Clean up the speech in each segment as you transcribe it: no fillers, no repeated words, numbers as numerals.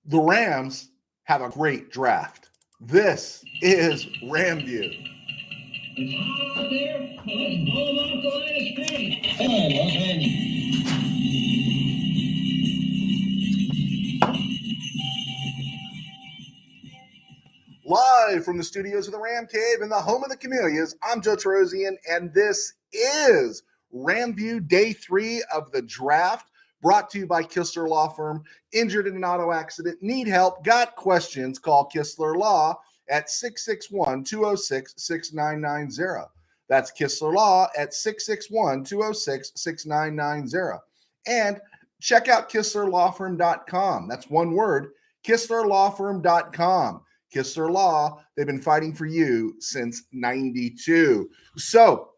The Rams have a great draft. This is RamView. It's hot out there. Let's blow them off the line of scrimmage. Come on, Los Live from the studios of the Ram Cave in the home of the Camellias, I'm Joe Terosian, and this is RamView Day 3 of the draft, brought to you by Kistler Law Firm. Injured in an auto accident, need help, got questions, call Kistler Law at 661-206-6990. That's Kistler Law at 661-206-6990. And check out KistlerLawFirm.com. That's one word, KistlerLawFirm.com. Kistler Law, they've been fighting for you since 92. So,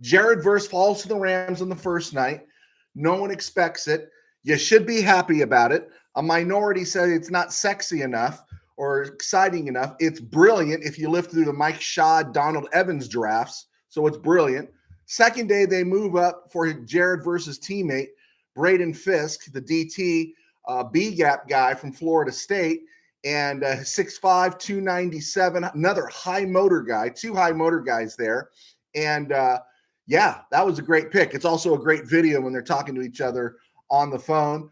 Jared Verse falls to the Rams on the first night. No one expects it. You should be happy about it. A minority said it's not sexy enough or exciting enough. It's brilliant if you live through the Mike Shaw, Donald Evans drafts. So it's brilliant. Second day, they move up for Jared Verse's teammate, Braden Fisk, the DT B-gap guy from Florida State. And 6'5", 297, another high motor guy, two high motor guys there. And yeah, that was a great pick. It's also a great video when they're talking to each other on the phone.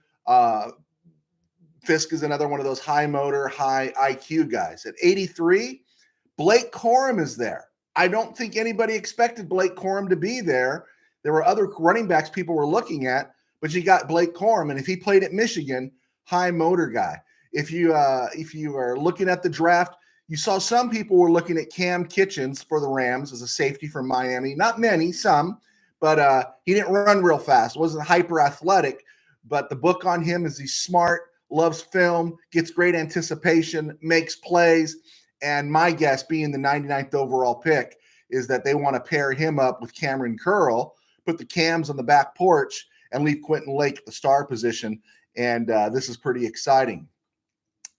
Fisk is another one of those high motor, high IQ guys. At 83, Blake Corum is there. I don't think anybody expected Blake Corum to be there. There were other running backs people were looking at, but you got Blake Corum. And if he played at Michigan, high motor guy. If you are looking at the draft, you saw some people were looking at Cam Kitchens for the Rams as a safety from Miami. Not many, some, but he didn't run real fast. Wasn't hyper athletic, but the book on him is he's smart, loves film, gets great anticipation, makes plays. And my guess, being the 99th overall pick, is that they want to pair him up with Cameron Curl, put the Cams on the back porch, and leave Quentin Lake at the star position. And this is pretty exciting.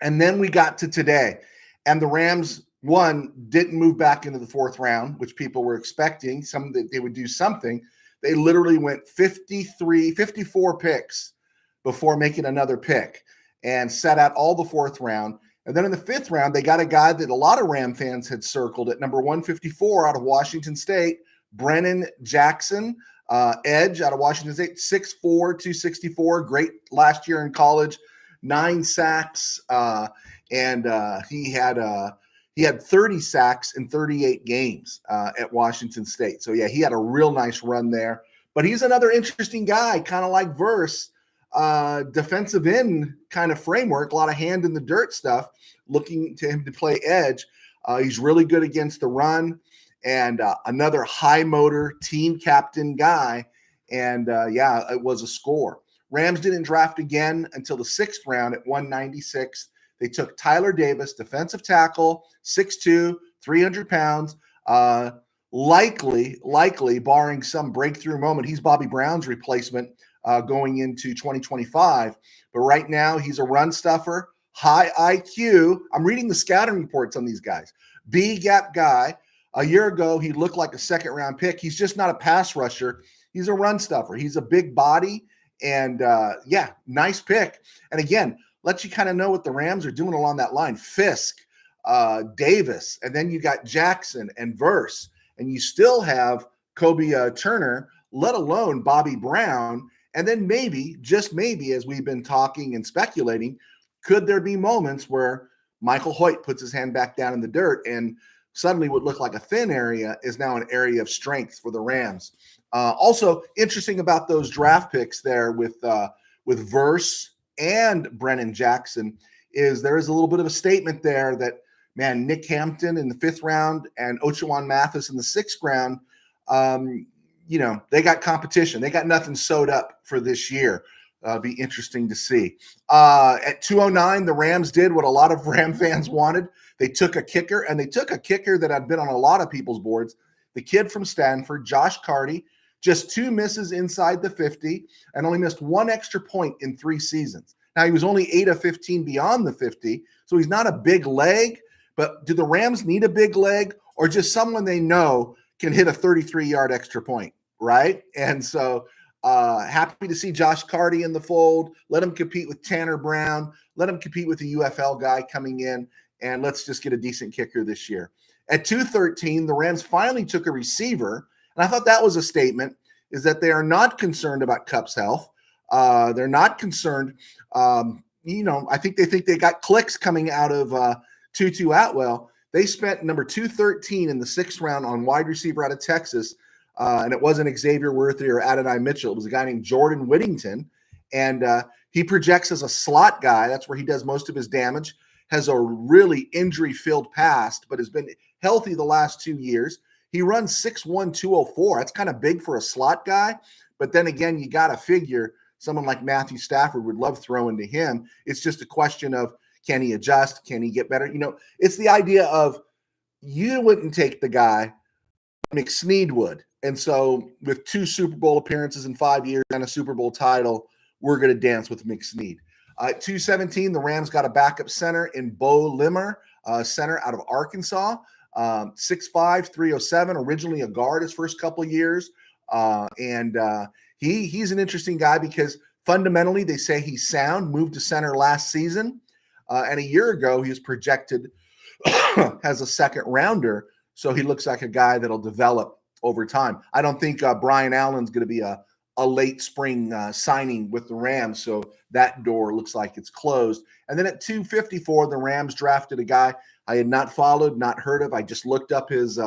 And then we got to today, and the Rams, didn't move back into the fourth round, which people were expecting. That they would do something. They literally went 54 picks before making another pick and set out all the fourth round. And then in the fifth round, they got a guy that a lot of Ram fans had circled at number 154 out of Washington State, Brennan Jackson, edge out of Washington State, 6'4", 264, great last year in college. 9 sacks, and he had 30 sacks in 38 games at Washington State. So, yeah, he had a real nice run there. But he's another interesting guy, kind of like Verse, defensive end kind of framework, a lot of hand in the dirt stuff, looking to him to play edge. He's really good against the run, and another high motor team captain guy. And, yeah, it was a score. Rams didn't draft again until the sixth round at 196. They took Tyler Davis, defensive tackle, 6'2", 300 pounds, likely, barring some breakthrough moment. He's Bobby Brown's replacement going into 2025. But right now, he's a run stuffer, high IQ. I'm reading the scouting reports on these guys. B-gap guy. A year ago, he looked like a second-round pick. He's just not a pass rusher. He's a run stuffer. He's a big body. And, yeah, nice pick. And, again, let you kind of know what the Rams are doing along that line. Fisk, Davis, and then you got Jackson and Verse. And you still have Kobe Turner, let alone Bobby Brown. And then maybe, just maybe, as we've been talking and speculating, could there be moments where Michael Hoyt puts his hand back down in the dirt and suddenly what looked like a thin area is now an area of strength for the Rams. Also interesting about those draft picks there with Verse and Brennan Jackson is there is a little bit of a statement there that, man, Nick Hampton in the fifth round and Ochawan Mathis in the sixth round, they got competition. They got nothing sewed up for this year. Be interesting to see. At 209, the Rams did what a lot of Ram fans wanted. They took a kicker, and they took a kicker that had been on a lot of people's boards, the kid from Stanford, Josh Carty. Just 2 misses inside the 50 and only missed 1 extra point in 3 seasons. Now, he was only 8 of 15 beyond the 50, so he's not a big leg. But do the Rams need a big leg or just someone they know can hit a 33-yard extra point, right? And so Happy to see Josh Carty in the fold. Let him compete with Tanner Brown. Let him compete with the UFL guy coming in, and let's just get a decent kicker this year. At 213, the Rams finally took a receiver, and I thought that was a statement, is that they are not concerned about Kupp's health. They're not concerned. I think they got clicks coming out of Tutu Atwell. They spent number 213 in the 6th round on wide receiver out of Texas, and it wasn't Xavier Worthy or Adonai Mitchell. It was a guy named Jordan Whittington, and he projects as a slot guy. That's where he does most of his damage. Has a really injury-filled past, but has been healthy the last 2 years. He runs 6'1", 204. That's kind of big for a slot guy, but then again, you got to figure someone like Matthew Stafford would love throwing to him. It's just a question of, can he adjust? Can he get better? It's the idea of, you wouldn't take the guy, McSnead would. And so with 2 Super Bowl appearances in 5 years and a Super Bowl title, we're going to dance with McSnead. At 217, the Rams got a backup center in Bo Limmer, center out of Arkansas, 6'5", 307, originally a guard his first couple years. He's an interesting guy because fundamentally they say he's sound, moved to center last season. And a year ago, he was projected as a 2nd rounder. So he looks like a guy that'll develop over time. I don't think Brian Allen's going to be a late spring signing with the Rams. So that door looks like it's closed. And then at 254, the Rams drafted a guy I had not followed, not heard of. I just looked up his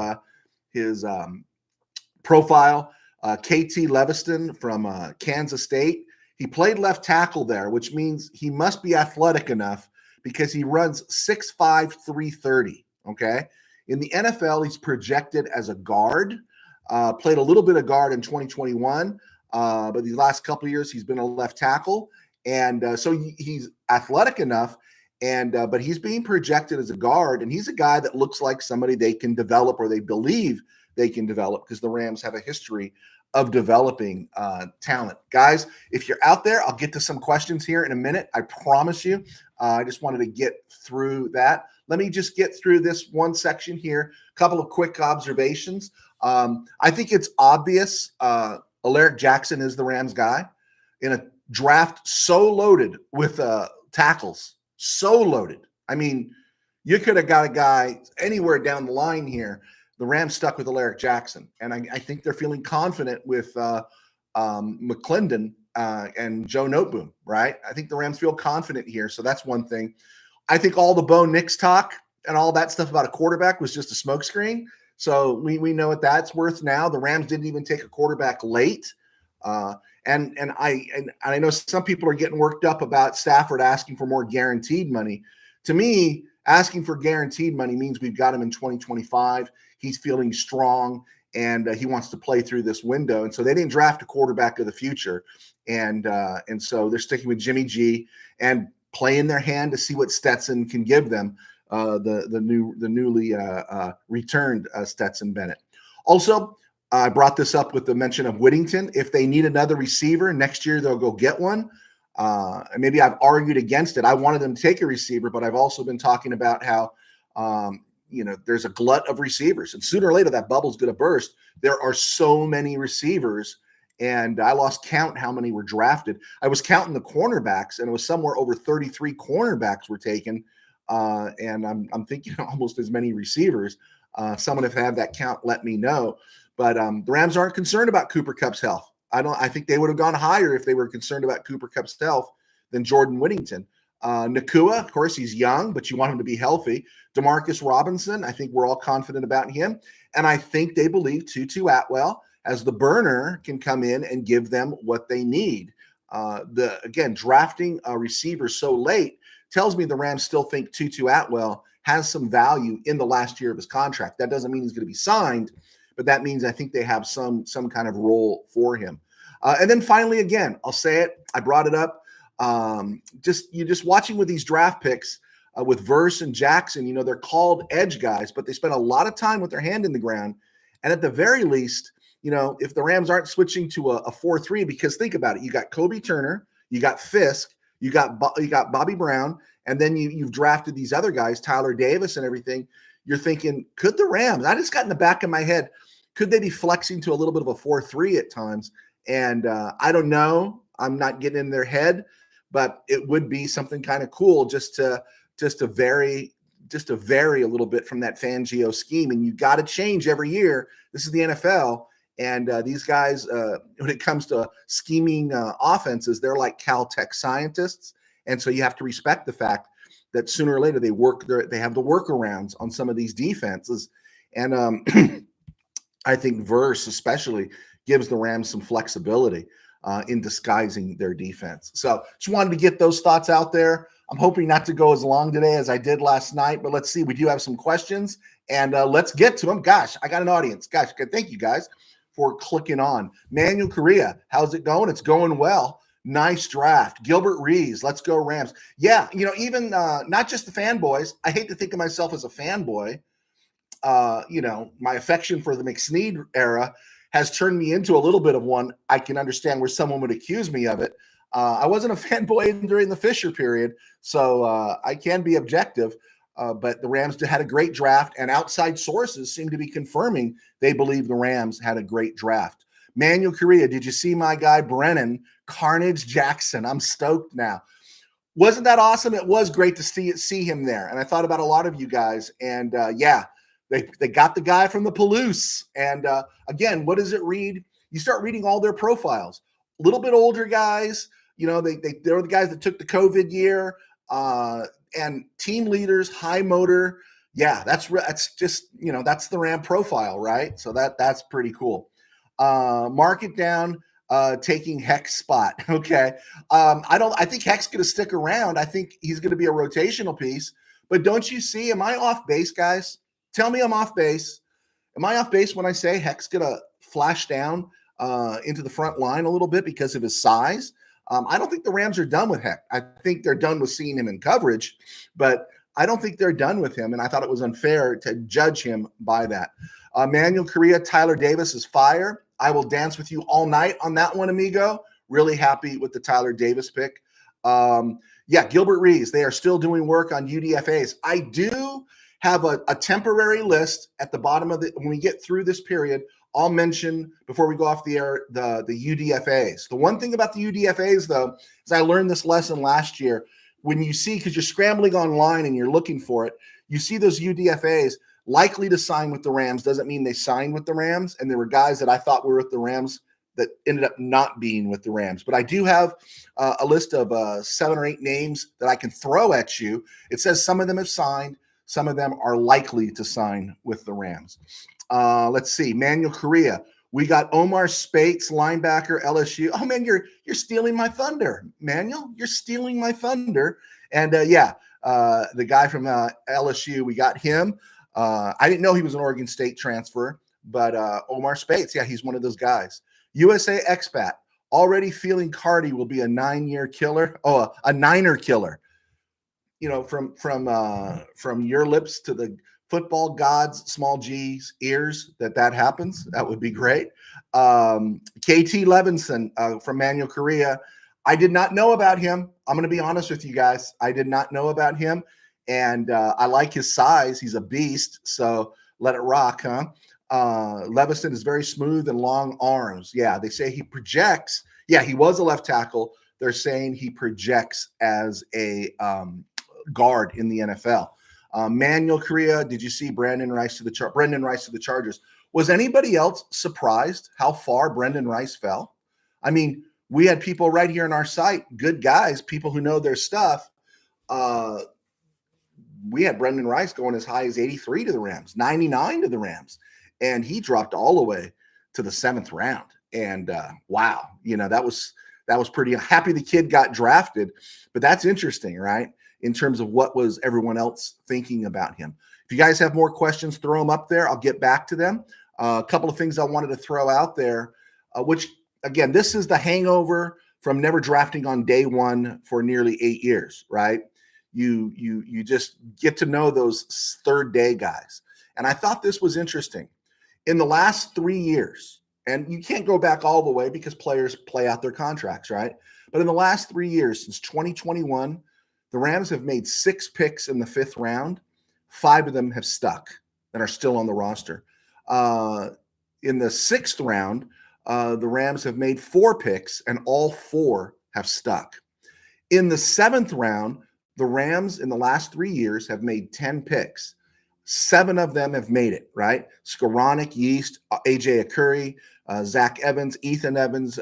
profile. KT Leviston from Kansas State. He played left tackle there, which means he must be athletic enough because he runs 6'5", 330, okay? In the NFL, he's projected as a guard. Played a little bit of guard in 2021, but these last couple of years, he's been a left tackle. And so he's athletic enough, but he's being projected as a guard, and he's a guy that looks like somebody they can develop, or they believe they can develop, because the Rams have a history of developing talent. Guys, if you're out there, I'll get to some questions here in a minute. I promise you. I just wanted to get through that. Let me just get through this one section here. A couple of quick observations. I think it's obvious Alaric Jackson is the Rams guy in a draft so loaded with tackles. So loaded. I mean, you could have got a guy anywhere down the line here. The Rams stuck with Alaric Jackson, and I think they're feeling confident with McClendon and Joe Noteboom, right? I think the Rams feel confident here, so that's one thing. I think all the Bo Nix talk and all that stuff about a quarterback was just a smokescreen, so we know what that's worth now. The Rams didn't even take a quarterback late, and I know some people are getting worked up about Stafford asking for more guaranteed money. To me, asking for guaranteed money means we've got him in 2025. He's feeling strong, and he wants to play through this window. And so they didn't draft a quarterback of the future. And so they're sticking with Jimmy G and playing their hand to see what Stetson can give them, the newly returned Stetson Bennett. Also, I brought this up with the mention of Whittington. If they need another receiver next year, they'll go get one. And maybe I've argued against it. I wanted them to take a receiver, but I've also been talking about how, there's a glut of receivers, and sooner or later that bubble's going to burst. There are so many receivers, and I lost count how many were drafted. I was counting the cornerbacks, and it was somewhere over 33 cornerbacks were taken. And I'm thinking almost as many receivers. Someone, if they have that count, let me know. But the Rams aren't concerned about Cooper Kupp's health. I think they would have gone higher if they were concerned about Cooper Kupp's health than Jordan Whittington. Nakua, of course, he's young, but you want him to be healthy. Demarcus Robinson, I think we're all confident about him. And I think they believe Tutu Atwell, as the burner, can come in and give them what they need. Again, drafting a receiver so late tells me the Rams still think Tutu Atwell has some value in the last year of his contract. That doesn't mean he's going to be signed, but that means I think they have some kind of role for him. And then finally, again, I'll say it. I brought it up. Just watching with these draft picks with Verse and Jackson, they're called edge guys, but they spend a lot of time with their hand in the ground. And at the very least, if the Rams aren't switching to a 4-3, because think about it, you got Kobe Turner, you got Fisk, you got Bobby Brown, and then you've drafted these other guys, Tyler Davis and everything. You're thinking, could the Rams? I just got in the back of my head, could they be flexing to a little bit of a 4-3 at times And I don't know. I'm not getting in their head, but it would be something kind of cool just to vary a little bit from that Fangio scheme. And you got to change every year. This is the NFL. And these guys, when it comes to scheming offenses, they're like Caltech scientists. And so you have to respect the fact that sooner or later they have the workarounds on some of these defenses. And I think Verse especially gives the Rams some flexibility in disguising their defense. So just wanted to get those thoughts out there. I'm hoping not to go as long today as I did last night, but let's see. We do have some questions, and let's get to them. Gosh, I got an audience. Gosh, thank you guys for clicking on. Manuel Correa, how's it going? It's going well. Nice draft. Gilbert Rees, let's go Rams. Yeah, even not just the fanboys. I hate to think of myself as a fanboy. My affection for the McSnead era has turned me into a little bit of one. I can understand where someone would accuse me of it. I wasn't a fanboy during the Fisher period, so I can be objective. But the Rams had a great draft, and outside sources seem to be confirming they believe the Rams had a great draft. Manuel Correa, did you see my guy Brennan Carnage Jackson? I'm stoked now. Wasn't that awesome? It was great to see him there. And I thought about a lot of you guys, and they got the guy from the Palouse. And again, what does it read? You start reading all their profiles. A little bit older guys, they're the guys that took the COVID year, and team leaders, high motor. Yeah, that's just that's the Ram profile, right? So that's pretty cool. Mark it down. Taking Heck's spot. Okay. I think Heck's going to stick around. I think he's going to be a rotational piece. But don't you see? Am I off base, guys? Tell me I'm off base. Am I off base when I say Heck's going to flash down into the front line a little bit because of his size? I don't think the Rams are done with Heck. I think they're done with seeing him in coverage, but I don't think they're done with him. And I thought it was unfair to judge him by that. Manuel Correa, Tyler Davis is fire. I will dance with you all night on that one, amigo. Really happy with the Tyler Davis pick. Gilbert Rees, they are still doing work on UDFAs. I do have a temporary list at the bottom of when we get through this period. I'll mention before we go off the air the UDFAs. The one thing about the UDFAs, though, is I learned this lesson last year. When you see, because you're scrambling online and you're looking for it, you see those UDFAs likely to sign with the Rams doesn't mean they signed with the Rams. And there were guys that I thought were with the Rams that ended up not being with the Rams. But I do have a list of 7 or 8 names that I can throw at you. It says some of them have signed. Some of them are likely to sign with the Rams. Let's see. Manuel Correa. We got Omar Spates, linebacker, LSU. Oh, man, you're stealing my thunder, Manuel. You're stealing my thunder. And, the guy from LSU, we got him. I didn't know he was an Oregon State transfer, but Omar Spates, yeah, he's one of those guys. USA expat, already feeling Cardi will be a 9-year killer. Oh, a Niner killer. From your lips to the football gods, small G's ears, that happens. That would be great. KT Levinson from Manuel Correa. I did not know about him. I'm going to be honest with you guys. I did not know about him. And I like his size. He's a beast. So let it rock, huh? Levison is very smooth and long arms. Yeah, they say he projects. Yeah, he was a left tackle. They're saying he projects as a guard in the NFL. Manuel Correa, did you see Brendan Rice to the Chargers? Was anybody else surprised how far Brendan Rice fell? I mean, we had people right here on our site, good guys, people who know their stuff. We had Brendan Rice going as high as 83 to the Rams, 99 to the Rams, and he dropped all the way to the 7th round. And wow, that was pretty happy the kid got drafted, but that's interesting, right? In terms of what was everyone else thinking about him. If you guys have more questions, throw them up there. I'll get back to them. A couple of things I wanted to throw out there, which again, this is the hangover from never drafting on day one for nearly 8 years, right? You just get to know those third day guys. And I thought this was interesting. In the last 3 years, and you can't go back all the way because players play out their contracts, right? But in the last 3 years, since 2021, the Rams have made 6 picks in the 5th round. 5 of them have stuck and are still on the roster. In the 6th round, the Rams have made 4 picks, and all 4 have stuck. In the 7th round, the Rams in the last 3 years have made 10 picks. 7 of them have made it, right? Skoranek, Yeast, AJ Akuri, Zach Evans, Ethan Evans,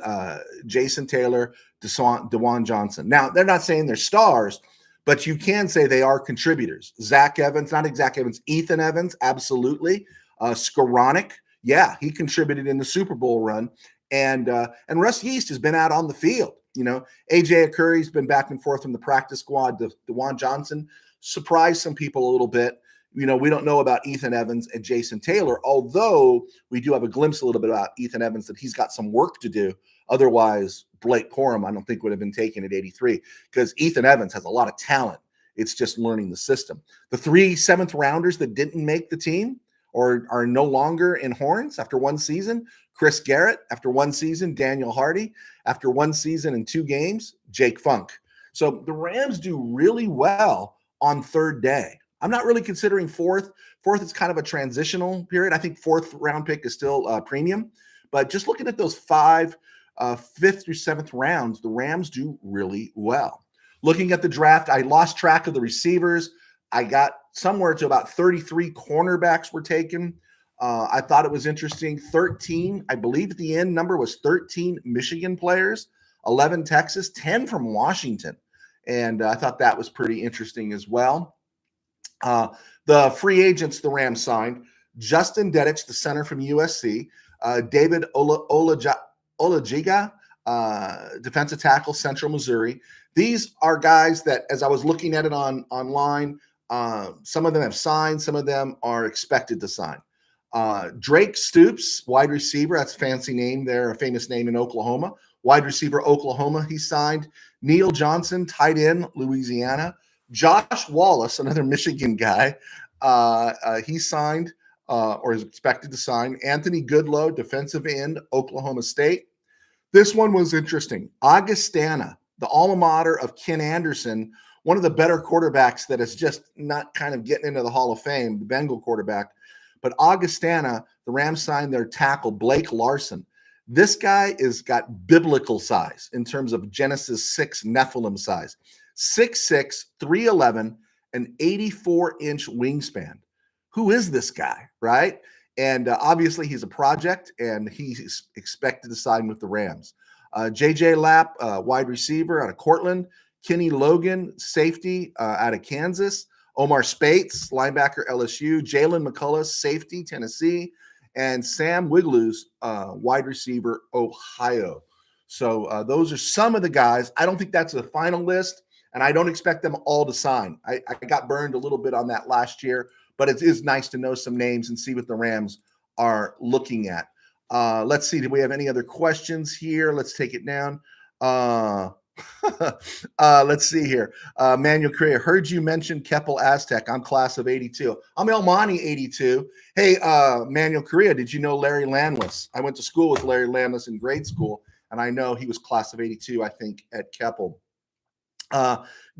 Jason Taylor, DeJuan Johnson. Now, they're not saying they're stars, but you can say they are contributors. Zach Evans, not Zach Evans, Ethan Evans, absolutely. Skoranek, yeah, he contributed in the Super Bowl run. And Russ Yeast has been out on the field. AJ Akuri's been back and forth from the practice squad. DeJuan Johnson surprised some people a little bit. We don't know about Ethan Evans and Jason Taylor, although we do have a glimpse a little bit about Ethan Evans that he's got some work to do. Otherwise, Blake Corum, I don't think, would have been taken at 83 because Ethan Evans has a lot of talent. It's just learning the system. The 3 7th rounders that didn't make the team or are no longer in Horns after 1 season, Chris Garrett after 1 season, Daniel Hardy after 1 season and 2 games, Jake Funk. So the Rams do really well on 3rd day. I'm not really considering 4th. 4th is kind of a transitional period. I think 4th round pick is still premium. But just looking at those 5th through 7th rounds, the Rams do really well. Looking at the draft, I lost track of the receivers. I got somewhere to about 33 cornerbacks were taken. I thought it was interesting. 13, I believe the end number was 13 Michigan players, 11 Texas, 10 from Washington. And I thought that was pretty interesting as well. The free agents the Rams signed, Justin Dedich, the center from USC, David Olajiga, defensive tackle, Central Missouri. These are guys that, as I was looking at it online, some of them have signed, some of them are expected to sign. Drake Stoops, wide receiver, that's a fancy name there, a famous name in Oklahoma. Wide receiver, Oklahoma, he signed. Neil Johnson, tight end, Louisiana. Josh Wallace, another Michigan guy, he signed or is expected to sign. Anthony Goodlow, defensive end, Oklahoma State. This one was interesting. Augustana, the alma mater of Ken Anderson, one of the better quarterbacks that is just not kind of getting into the Hall of Fame, the Bengal quarterback. But Augustana, the Rams signed their tackle, Blake Larson. This guy is got biblical size in terms of Genesis 6 Nephilim size. 6'6", 311, an 84-inch wingspan. Who is this guy, right? And obviously he's a project, and he's expected to sign with the Rams. J.J. Lapp, wide receiver out of Cortland. Kenny Logan, safety out of Kansas. Omar Spates, linebacker, LSU. Jalen McCullough, safety, Tennessee. And Sam Wiglu's, wide receiver, Ohio. So those are some of the guys. I don't think that's the final list, and I don't expect them all to sign. I got burned a little bit on that last year, but it is nice to know some names and see what the Rams are looking at. Let's see. Do we have any other questions here? Let's take it down. Let's see here. Manuel Correa, heard you mention Keppel Aztec. I'm class of 82. I'm El Monte 82. Hey, Manuel Correa, did you know Larry Landless? I went to school with Larry Landless in grade school, and I know he was class of 82, I think, at Keppel.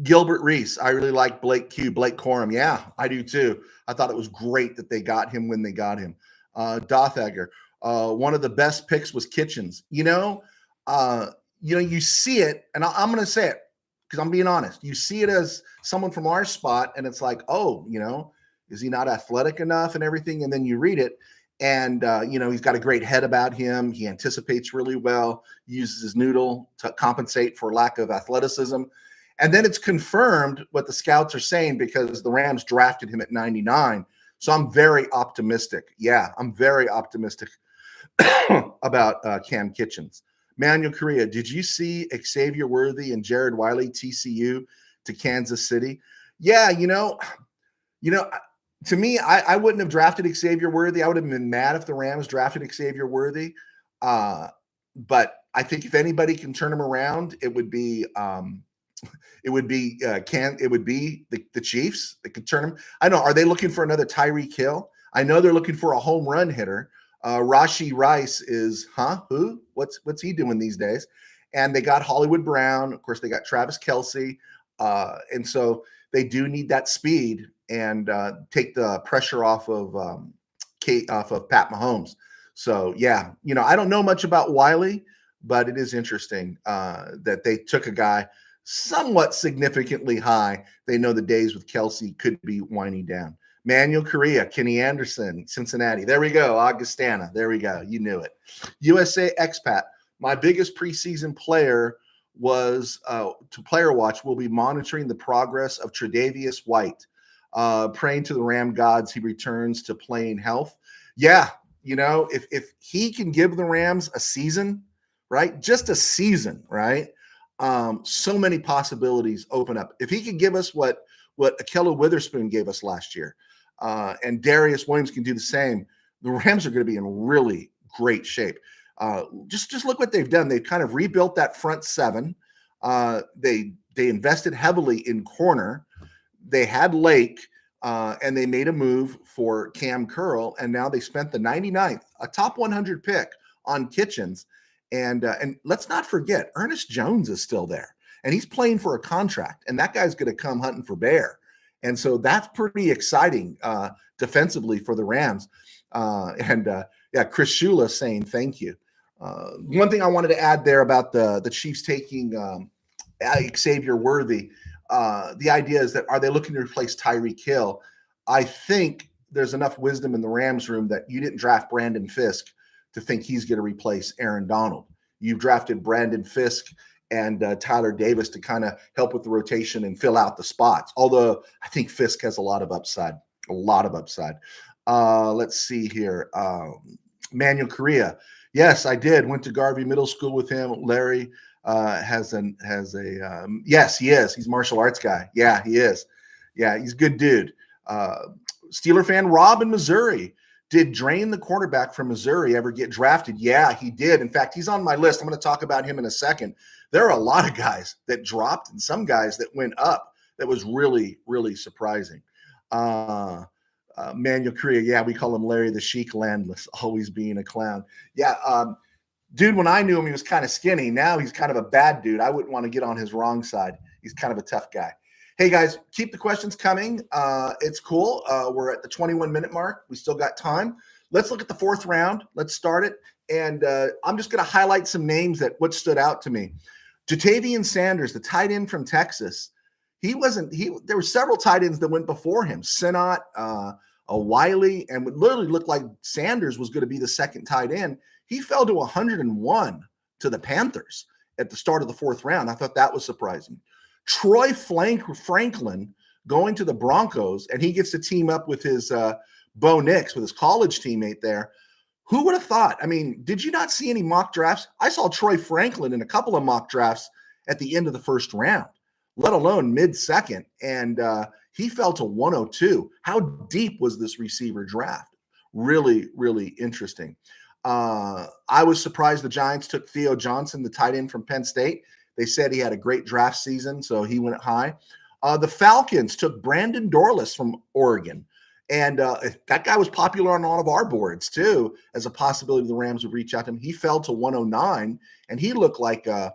Gilbert Reese, I really like Blake Corum. Yeah, I do too. I thought it was great that they got him when they got him. Dothager, one of the best picks was Kitchens. You see it, and I'm going to say it because I'm being honest. You see it as someone from our spot, and it's like, oh, is he not athletic enough and everything? And then you read it, and, he's got a great head about him. He anticipates really well, uses his noodle to compensate for lack of athleticism. And then it's confirmed what the scouts are saying because the Rams drafted him at 99. So I'm very optimistic. Yeah, I'm very optimistic about Cam Kitchens. Manuel Correa, did you see Xavier Worthy and Jared Wiley, TCU to Kansas City? Yeah, to me, I wouldn't have drafted Xavier Worthy. I would have been mad if the Rams drafted Xavier Worthy. But I think if anybody can turn him around, it would be the Chiefs that could turn him. I know. Are they looking for another Tyreek Hill? I know they're looking for a home run hitter. Rashee Rice is, who? What's he doing these days? And they got Hollywood Brown. Of course, they got Travis Kelce. And so they do need that speed and take the pressure off of Pat Mahomes. So yeah, I don't know much about Wiley, but it is interesting that they took a guy somewhat significantly high. They know the days with Kelsey could be winding down. Manuel Correa, Kenny Anderson, Cincinnati. There we go. Augustana. There we go. You knew it. USA expat. My biggest preseason player was to player watch. We'll be monitoring the progress of Tre'Davious White. Praying to the Ram gods he returns to playing health. Yeah, if he can give the Rams a season, right? Just a season, right? So many possibilities open up. If he could give us what Ahkello Witherspoon gave us last year, and Darius Williams can do the same, the Rams are going to be in really great shape. Just look what they've done. They've kind of rebuilt that front seven. They invested heavily in corner. They had Lake, and they made a move for Cam Curl, and now they spent the 99th, a top 100 pick on Kitchens. And let's not forget, Ernest Jones is still there, and he's playing for a contract, and that guy's going to come hunting for bear. And so that's pretty exciting defensively for the Rams. Yeah, Chris Shula saying thank you. One thing I wanted to add there about the Chiefs taking Xavier Worthy, the idea is that, are they looking to replace Tyreek Hill? I think there's enough wisdom in the Rams room that you didn't draft Brandon Fisk to think he's going to replace Aaron Donald. You've drafted Brandon Fisk and Tyler Davis to kind of help with the rotation and fill out the spots. Although I think Fisk has a lot of upside. Let's see here. Manuel Correa. Yes, I did. Went to Garvey Middle School with him. Larry yes, he is. He's a martial arts guy. Yeah, he is. Yeah, he's a good dude. Steeler fan Rob in Missouri. Did Drain, the quarterback from Missouri, ever get drafted? Yeah, he did. In fact, he's on my list. I'm going to talk about him in a second. There are a lot of guys that dropped and some guys that went up. That was really, really surprising. Manuel Correa, yeah, we call him Larry the Sheik Landless, always being a clown. Yeah, dude, when I knew him, he was kind of skinny. Now he's kind of a bad dude. I wouldn't want to get on his wrong side. He's kind of a tough guy. Hey, guys, keep the questions coming. It's cool. We're at the 21-minute mark. We still got time. Let's look at the fourth round. Let's start it. And I'm just going to highlight some names that what stood out to me. Jatavian Sanders, the tight end from Texas. There were several tight ends that went before him. Sinnott, a Wiley, and would literally look like Sanders was going to be the second tight end. He fell to 101 to the Panthers at the start of the fourth round. I thought that was surprising. Troy Franklin going to the Broncos, and he gets to team up with his Bo Nix, with his college teammate there. Who would have thought? I mean, did you not see any mock drafts? I saw Troy Franklin in a couple of mock drafts at the end of the first round, let alone mid-second, and he fell to 102. How deep was this receiver draft? Really, really interesting. I was surprised the Giants took Theo Johnson, the tight end from Penn State. They said he had a great draft season, so he went high. The Falcons took Brandon Dorlus from Oregon, and that guy was popular on all of our boards too, as a possibility the Rams would reach out to him. He fell to 109, and he looked like a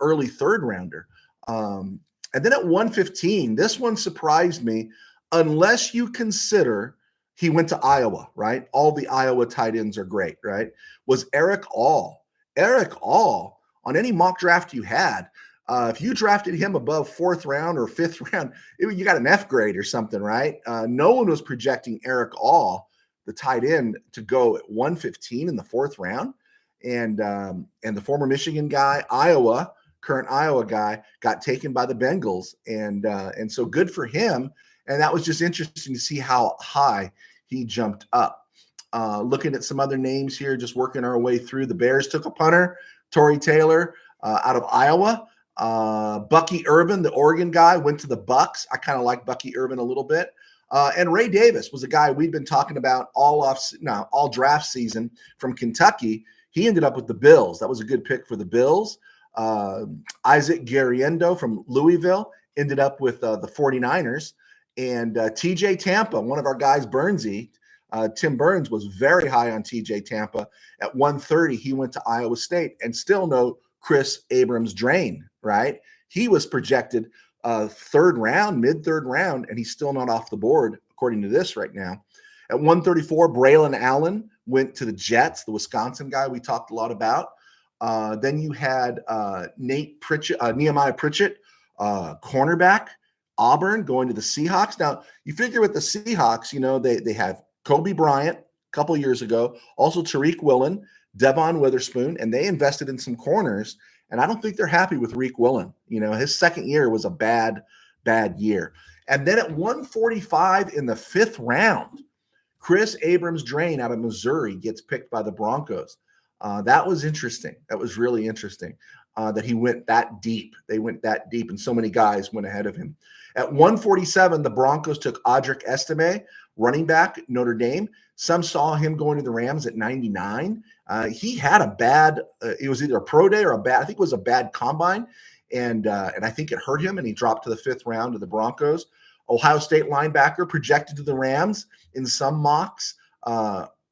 early third rounder. And then at 115, this one surprised me, unless you consider he went to Iowa, right? All the Iowa tight ends are great, right? Was Eric All. Eric All, on any mock draft you had, if you drafted him above fourth round or fifth round, you got an F grade or something, right? No one was projecting Eric All, the tight end, to go at 115 in the fourth round. And the former Michigan guy, current Iowa guy, got taken by the Bengals. And so good for him. And that was just interesting to see how high he jumped up. Looking at some other names here, just working our way through. The Bears took a punter, Torrey Taylor, out of Iowa. Bucky Irvin, the Oregon guy, went to the Bucks. I kind of like Bucky Irvin a little bit. And Ray Davis was a guy we've been talking about all draft season from Kentucky. He ended up with the Bills. That was a good pick for the Bills. Isaac Guerriendo from Louisville ended up with the 49ers. And TJ Tampa, one of our guys, Burnsy, Tim Burns, was very high on TJ Tampa. At 130, he went to Iowa State. And still no Chris Abrams-Drain, right? He was projected third round, mid-third round, and he's still not off the board, according to this right now. At 134, Braylon Allen went to the Jets, the Wisconsin guy we talked a lot about. Then you had Nehemiah Pritchett, cornerback, Auburn, going to the Seahawks. Now, you figure with the Seahawks, they have Kobe Bryant a couple years ago, also Tariq Woolen, Devon Witherspoon, and they invested in some corners. And I don't think they're happy with Tariq Woolen. His second year was a bad year. And then at 145 in the 5th round, Chris Abrams-Drain out of Missouri gets picked by the Broncos. That was interesting. That was really interesting that he went that deep. They went that deep, and so many guys went ahead of him. At 147, the Broncos took Audric Estime, running back, Notre Dame. Some saw him going to the Rams at 99. He had a bad, it was either a pro day or I think it was a bad combine, and I think it hurt him, and he dropped to the 5th round to the Broncos. Ohio State linebacker projected to the Rams in some mocks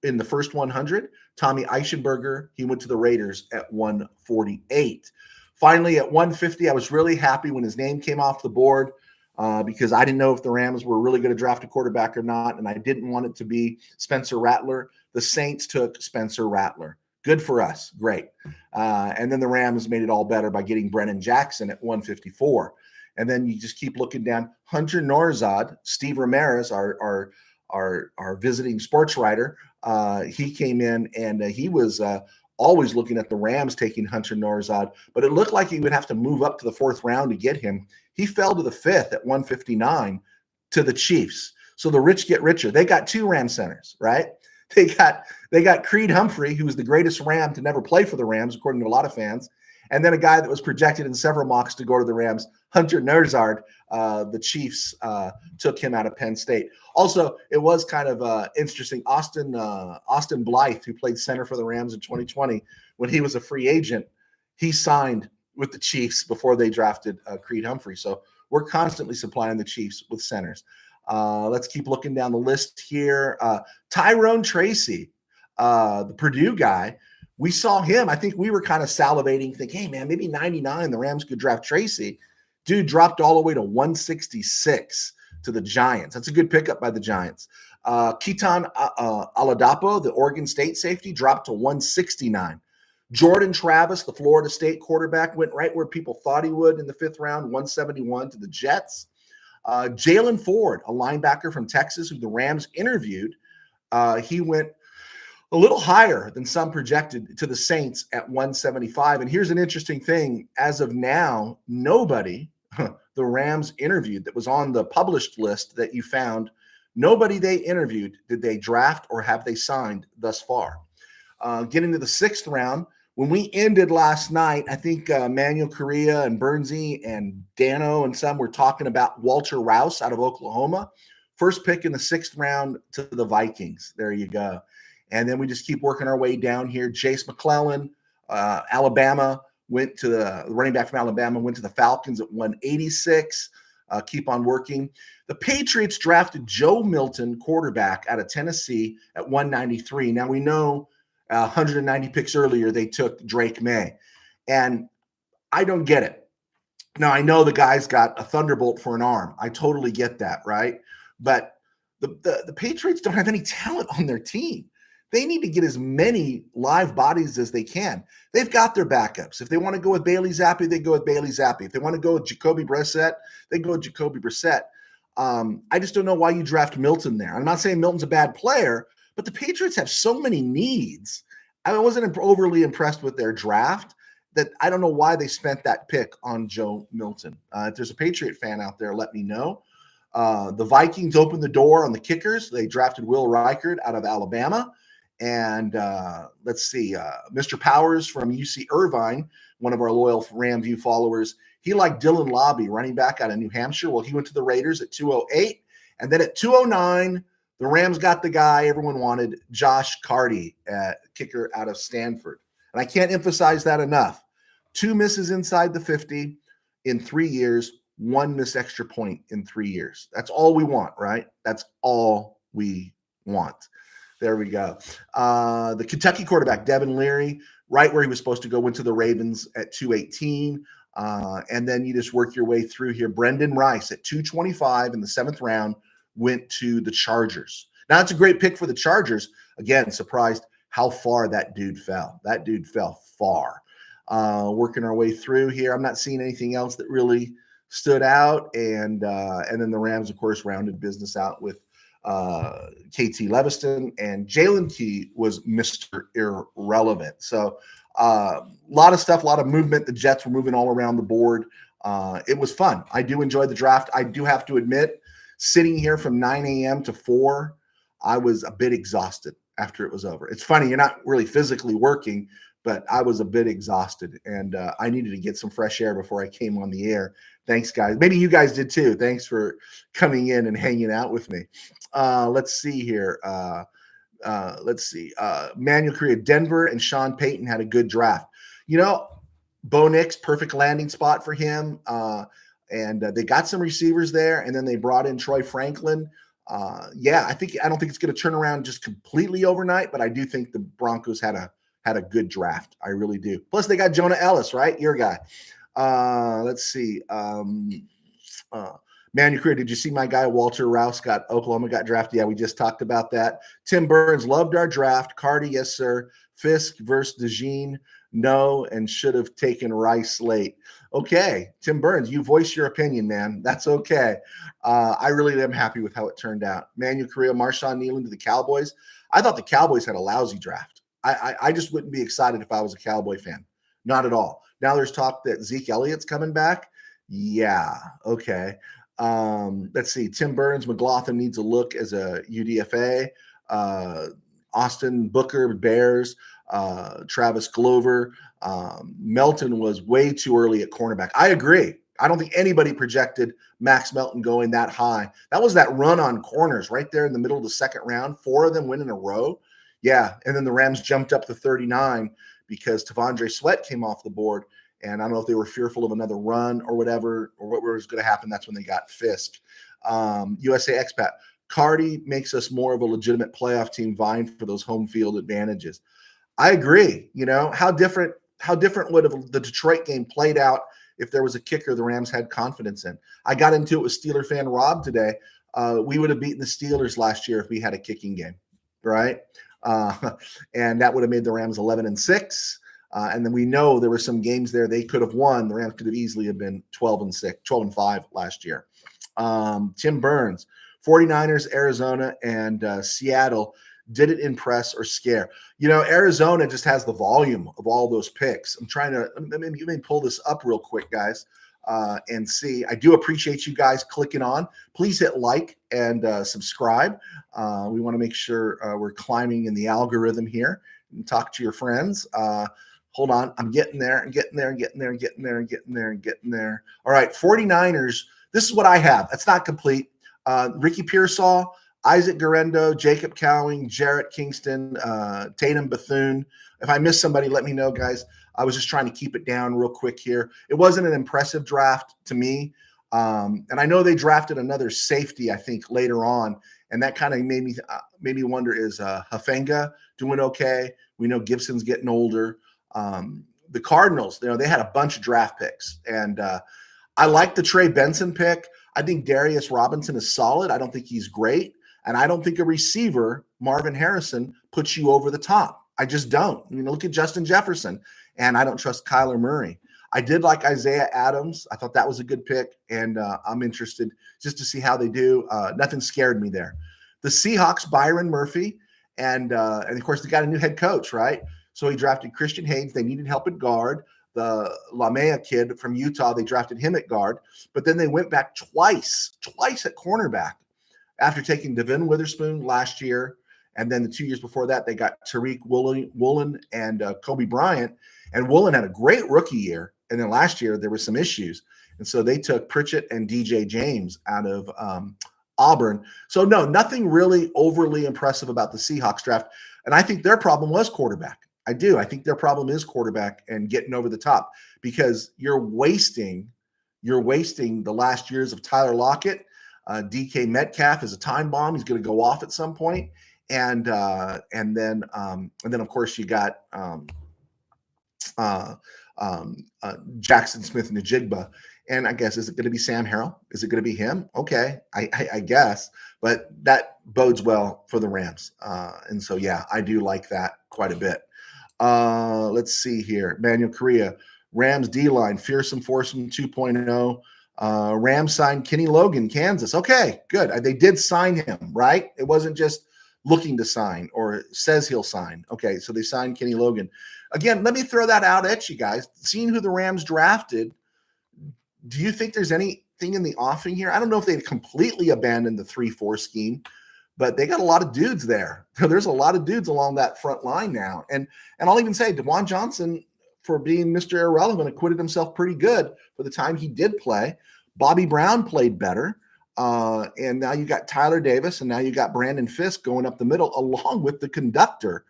in the first 100. Tommy Eichenberger, he went to the Raiders at 148. Finally, at 150, I was really happy when his name came off the board because I didn't know if the Rams were really going to draft a quarterback or not, and I didn't want it to be Spencer Rattler. The Saints took Spencer Rattler. Good for us. Great. And then the Rams made it all better by getting Brennan Jackson at 154. And then you just keep looking down. Hunter Nourzad, Steve Ramirez, our visiting sports writer, he came in and he was always looking at the Rams taking Hunter Nourzad, but it looked like he would have to move up to the 4th round to get him. He fell to the 5th at 159 to the Chiefs. So the rich get richer. They got 2 Ram centers, right? They got Creed Humphrey, who was the greatest Ram to never play for the Rams, according to a lot of fans, and then a guy that was projected in several mocks to go to the Rams, Hunter Nourzad. The Chiefs took him out of Penn State. Also, it was kind of interesting. Austin Blythe, who played center for the Rams in 2020, when he was a free agent, he signed with the Chiefs before they drafted Creed Humphrey. So we're constantly supplying the Chiefs with centers. Let's keep looking down the list here. Tyrone Tracy, the Purdue guy, we saw him. I think we were kind of salivating, thinking, hey, man, maybe 99, the Rams could draft Tracy. Dude dropped all the way to 166 to the Giants. That's a good pickup by the Giants. Keaton Oladapo, the Oregon State safety, dropped to 169. Jordan Travis, the Florida State quarterback, went right where people thought he would in the 5th round, 171 to the Jets. Jalen Ford, a linebacker from Texas who the Rams interviewed, he went a little higher than some projected to the Saints at 175. And here's an interesting thing. As of now, nobody the Rams interviewed that was on the published list that you found, nobody they interviewed did they draft or have they signed thus far. Getting to the 6th round, when we ended last night, I think Manuel Correa and Bernsey and Dano and some were talking about Walter Rouse out of Oklahoma. First pick in the 6th round to the Vikings. There you go. And then we just keep working our way down here. Jace McClellan, Alabama, went to the running back from Alabama, went to the Falcons at 186. Keep on working. The Patriots drafted Joe Milton, quarterback out of Tennessee, at 193. Now we know 190 picks earlier, they took Drake May. And I don't get it. Now, I know the guy's got a thunderbolt for an arm. I totally get that, right? But the Patriots don't have any talent on their team. They need to get as many live bodies as they can. They've got their backups. If they want to go with Bailey Zappi, they go with Bailey Zappi. If they want to go with Jacoby Brissett, they go with Jacoby Brissett. I just don't know why you draft Milton there. I'm not saying Milton's a bad player, but the Patriots have so many needs. I wasn't overly impressed with their draft that I don't know why they spent that pick on Joe Milton. If there's a Patriot fan out there, let me know. The Vikings opened the door on the kickers. They drafted Will Reichard out of Alabama. And let's see, Mr. Powers from UC Irvine, one of our loyal RamView followers, he liked Dylan Lobby, running back out of New Hampshire. Well, he went to the Raiders at 208. And then at 209, the Rams got the guy everyone wanted, Josh Carty, kicker out of Stanford. And I can't emphasize that enough. 2 misses inside the 50 in 3 years, 1 missed extra point in 3 years. That's all we want, right? That's all we want. There we go. The Kentucky quarterback, Devin Leary, right where he was supposed to go, went to the Ravens at 218. And then you just work your way through here. Brendan Rice at 225 in the 7th round went to the Chargers. Now, it's a great pick for the Chargers. again, surprised how far that dude fell. That dude fell far. Working our way through here. I'm not seeing anything else that really stood out. And then the Rams, of course, rounded business out with KT Leviston, and Jalen Key was Mr. Irrelevant. So a lot of stuff, a lot of movement. The Jets were moving all around the board. It was fun. I do enjoy the draft. I do have to admit, sitting here from 9 a.m. to 4, I was a bit exhausted after it was over. It's funny, you're not really physically working, but I was a bit exhausted, and I needed to get some fresh air before I came on the air. Thanks, guys. Maybe you guys did too. Thanks for coming in and hanging out with me. Let's see here. Manuel Korea, Denver, and Sean Payton had a good draft. Bo Nix, perfect landing spot for him. And they got some receivers there, and then they brought in Troy Franklin. I don't think it's going to turn around just completely overnight, but I do think the Broncos had a good draft. I really do. Plus, they got Jonah Ellis, right? Your guy. Let's see. Manu Career, did you see my guy Walter Rouse Oklahoma got drafted? Yeah, we just talked about that. Tim Burns loved our draft. Cardi, yes, sir. Fisk versus DeJean, no, and should have taken Rice late. Okay, Tim Burns, you voice your opinion, man. That's okay. I really am happy with how it turned out. Manu Career, Marshawn Nealon to the Cowboys. I thought the Cowboys had a lousy draft. I just wouldn't be excited if I was a Cowboy fan. Not at all. Now there's talk that Zeke Elliott's coming back. Yeah, okay. Let's see. Tim Burns, McLaughlin needs a look as a UDFA. Austin Booker, Bears. Travis Glover. Melton was way too early at cornerback. I agree. I don't think anybody projected Max Melton going that high. That was that run on corners right there in the middle of the second round. 4 of them went in a row. Yeah, and then the Rams jumped up to 39 because Tavondre Sweat came off the board. And I don't know if they were fearful of another run or whatever, or what was going to happen. That's when they got Fisk. USA Expat. Cardi makes us more of a legitimate playoff team vying for those home field advantages. I agree. How different would have the Detroit game played out if there was a kicker the Rams had confidence in? I got into it with Steeler fan Rob today. We would have beaten the Steelers last year if we had a kicking game, right? And that would have made the Rams 11-6. And then we know there were some games there they could have won. The Rams could have easily have been 12-5 last year. Tim Burns, 49ers, Arizona, and Seattle. Did it impress or scare? Arizona just has the volume of all those picks. I'm trying to maybe you may pull this up real quick, guys, and see. I do appreciate you guys clicking on. Please hit like and subscribe. We want to make sure we're climbing in the algorithm here and talk to your friends. Hold on. I'm getting there and getting there and getting there and getting there and getting there and getting there. All right. 49ers. This is what I have. It's not complete. Ricky Pearsall, Isaac Garendo, Jacob Cowing, Jarrett Kingston, Tatum Bethune. If I missed somebody, let me know, guys. I was just trying to keep it down real quick here. It wasn't an impressive draft to me. And I know they drafted another safety, I think, later on. And that kind of made me wonder, is Hufanga doing okay? We know Gibson's getting older. The Cardinals, they had a bunch of draft picks. And I like the Trey Benson pick. I think Darius Robinson is solid. I don't think he's great. And I don't think a receiver, Marvin Harrison, puts you over the top. I just don't. Look at Justin Jefferson. And I don't trust Kyler Murray. I did like Isaiah Adams. I thought that was a good pick. And I'm interested just to see how they do. Nothing scared me there. The Seahawks, Byron Murphy. And of course, they got a new head coach, right? So he drafted Christian Haynes. They needed help at guard. The Lamea kid from Utah, they drafted him at guard. But then they went back twice at cornerback after taking Devin Witherspoon last year. And then the 2 years before that, they got Tariq Woolen and Kobe Bryant. And Woolen had a great rookie year. And then last year, there were some issues. And so they took Pritchett and DJ James out of Auburn. So no, nothing really overly impressive about the Seahawks draft. And I think their problem was quarterback. I do. I think their problem is quarterback and getting over the top, because you're wasting the last years of Tyler Lockett. DK Metcalf is a time bomb. He's going to go off at some point. And then of course you got Jackson Smith-Njigba. And I guess, is it going to be Sam Harrell? Is it going to be him? Okay, I guess, but that bodes well for the Rams. And so, yeah, I do like that quite a bit. Let's see here. Manuel Correa, Rams D-line, fearsome, foursome 2.0. Rams signed Kenny Logan, Kansas. Okay, good. They did sign him, right? It wasn't just looking to sign or says he'll sign. Okay, so they signed Kenny Logan. Again, let me throw that out at you guys. Seeing who the Rams drafted, do you think there's anything in the offing here? I don't know if they completely abandoned the 3-4 scheme, but they got a lot of dudes there. There's a lot of dudes along that front line now. And I'll even say DeJuan Johnson, for being Mr. Irrelevant, acquitted himself pretty good for the time he did play. Bobby Brown played better. And now you got Tyler Davis, and now you got Brandon Fisk going up the middle along with the conductor.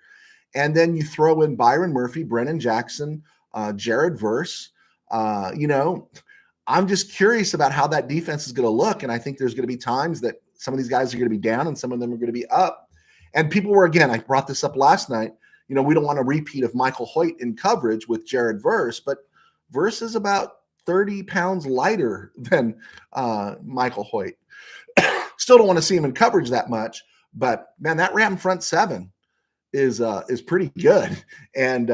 And then you throw in Byron Murphy, Brennan Jackson, Jared Verse. I'm just curious about how that defense is going to look. And I think there's going to be times that some of these guys are going to be down and some of them are going to be up. And people were, again, I brought this up last night, we don't want a repeat of Michael Hoyt in coverage with Jared Verse, but Verse is about 30 pounds lighter than Michael Hoyt. Still don't want to see him in coverage that much, but man, that Ram front seven is pretty good. And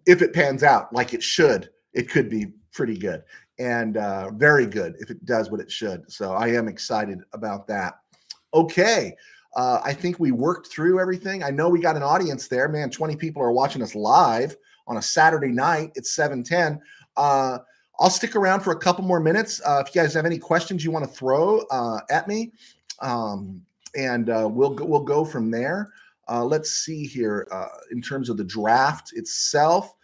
if it pans out like it should, it could be pretty good and very good if it does what it should. So I am excited about that. Okay. I think we worked through everything. I know we got an audience there, man. 20 people are watching us live on a Saturday night. It's 7:10. I'll stick around for a couple more minutes. If you guys have any questions you want to throw at me, and we'll go from there. Let's see here. In terms of the draft itself,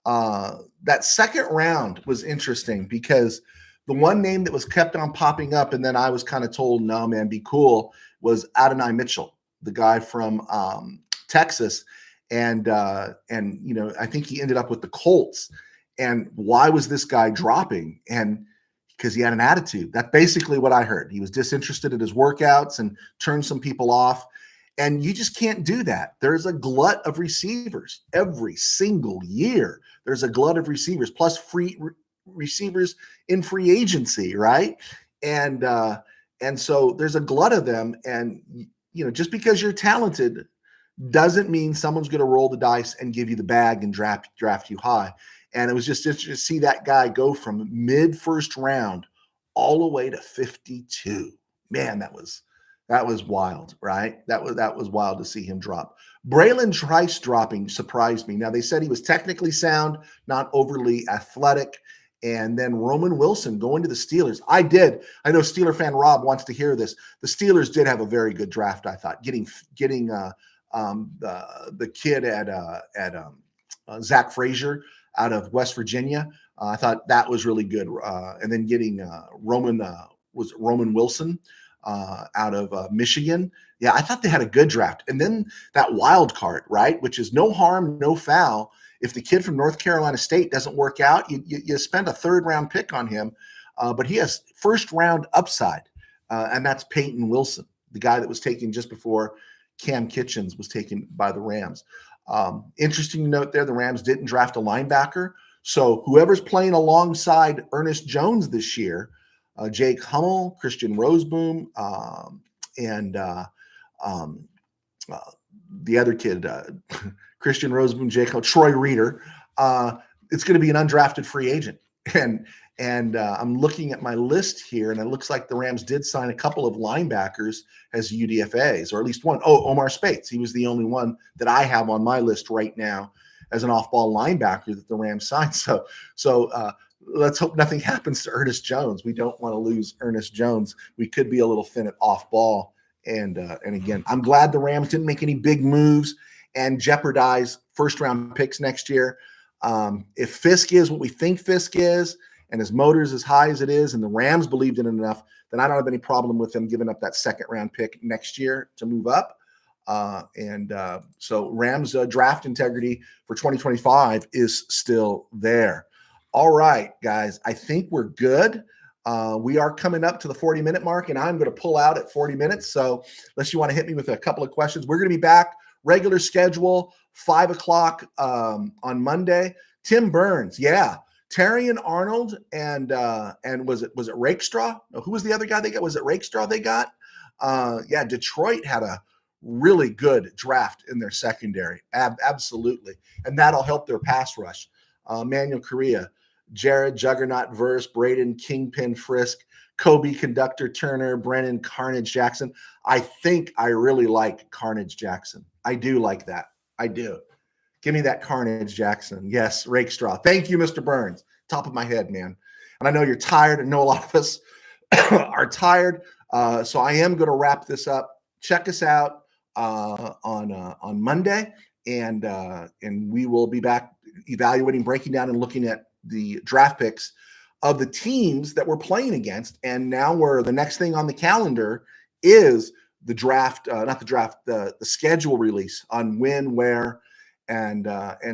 that second round was interesting because the one name that was kept on popping up, and then I was kind of told, no, man, be cool, was Adonai Mitchell, the guy from Texas. And I think he ended up with the Colts. And why was this guy dropping? And because he had an attitude. That's basically what I heard. He was disinterested in his workouts and turned some people off. And you just can't do that. There's a glut of receivers every single year. There's a glut of receivers, plus free receivers in free agency, right? And so there's a glut of them. And just because you're talented doesn't mean someone's going to roll the dice and give you the bag and draft you high. And it was just interesting to see that guy go from mid first round all the way to 52. Man, that was wild, right? That was wild to see him drop. Braylon Trice dropping surprised me. Now, they said he was technically sound, not overly athletic. And then Roman Wilson going to the Steelers. I know Steeler fan Rob wants to hear this. The Steelers did have a very good draft, I thought. Getting the kid at Zach Frazier out of West Virginia. I thought that was really good. And then getting Roman Wilson out of Michigan. Yeah, I thought they had a good draft. And then that wild card, right, which is no harm, no foul. If the kid from North Carolina State doesn't work out, you spend a third-round pick on him. But he has first-round upside, and that's Peyton Wilson, the guy that was taken just before Cam Kitchens was taken by the Rams. Interesting to note there, the Rams didn't draft a linebacker. So whoever's playing alongside Ernest Jones this year, Jake Hummel, Christian Roseboom, and the other kid, Christian Roseboom, Jake Hummel, Troy Reeder, it's going to be an undrafted free agent. And I'm looking at my list here, and it looks like the Rams did sign a couple of linebackers as UDFAs, or at least one. Oh, Omar Spates. He was the only one that I have on my list right now as an off-ball linebacker that the Rams signed. So let's hope nothing happens to Ernest Jones. We don't want to lose Ernest Jones. We could be a little thin at off-ball. And again, I'm glad the Rams didn't make any big moves and jeopardize first-round picks next year. If Fisk is what we think Fisk is, and his motor's as high as it is, and the Rams believed in it enough, then I don't have any problem with them giving up that second-round pick next year to move up. So Rams draft integrity for 2025 is still there. All right, guys, I think we're good. We are coming up to the 40-minute mark, and I'm going to pull out at 40 minutes. So unless you want to hit me with a couple of questions, we're going to be back, regular schedule, 5 o'clock on Monday. Tim Burns, yeah. Terrion Arnold and was it Rakestraw? No, who was the other guy they got? Was it Rakestraw they got? Yeah, Detroit had a really good draft in their secondary. Absolutely. And that'll help their pass rush. Manuel Correa, Jared Juggernaut Verse, Braden Kingpin Frisk, Kobe Conductor Turner, Brennan Carnage Jackson. I think I really like Carnage Jackson. I do like that. I do. Give me that Carnage Jackson. Yes, Rakestraw. Thank you, Mr. Burns. Top of my head, man. And I know you're tired. I know a lot of us are tired. So I am going to wrap this up. Check us out on Monday, and we will be back evaluating, breaking down, and looking at the draft picks of the teams that we're playing against. And now the next thing on the calendar is the draft, not the draft, the schedule release on when, where, and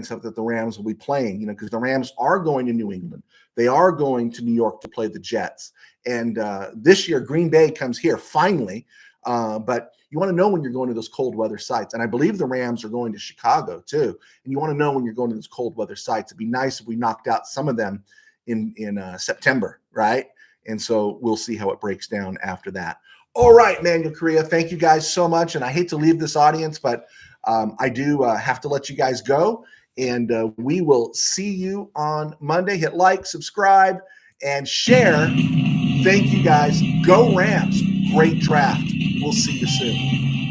stuff that the Rams will be playing, because the Rams are going to New England. They are going to New York to play the Jets. And this year, Green Bay comes here finally. But you want to know when you're going to those cold weather sites. And I believe the Rams are going to Chicago too. And you want to know when you're going to those cold weather sites. It'd be nice if we knocked out some of them in September, right? And so we'll see how it breaks down after that. All right, Manuel Correa, thank you guys so much. And I hate to leave this audience, but I do have to let you guys go. And we will see you on Monday. Hit like, subscribe, and share. Thank you, guys. Go Rams. Great draft. We'll see you soon.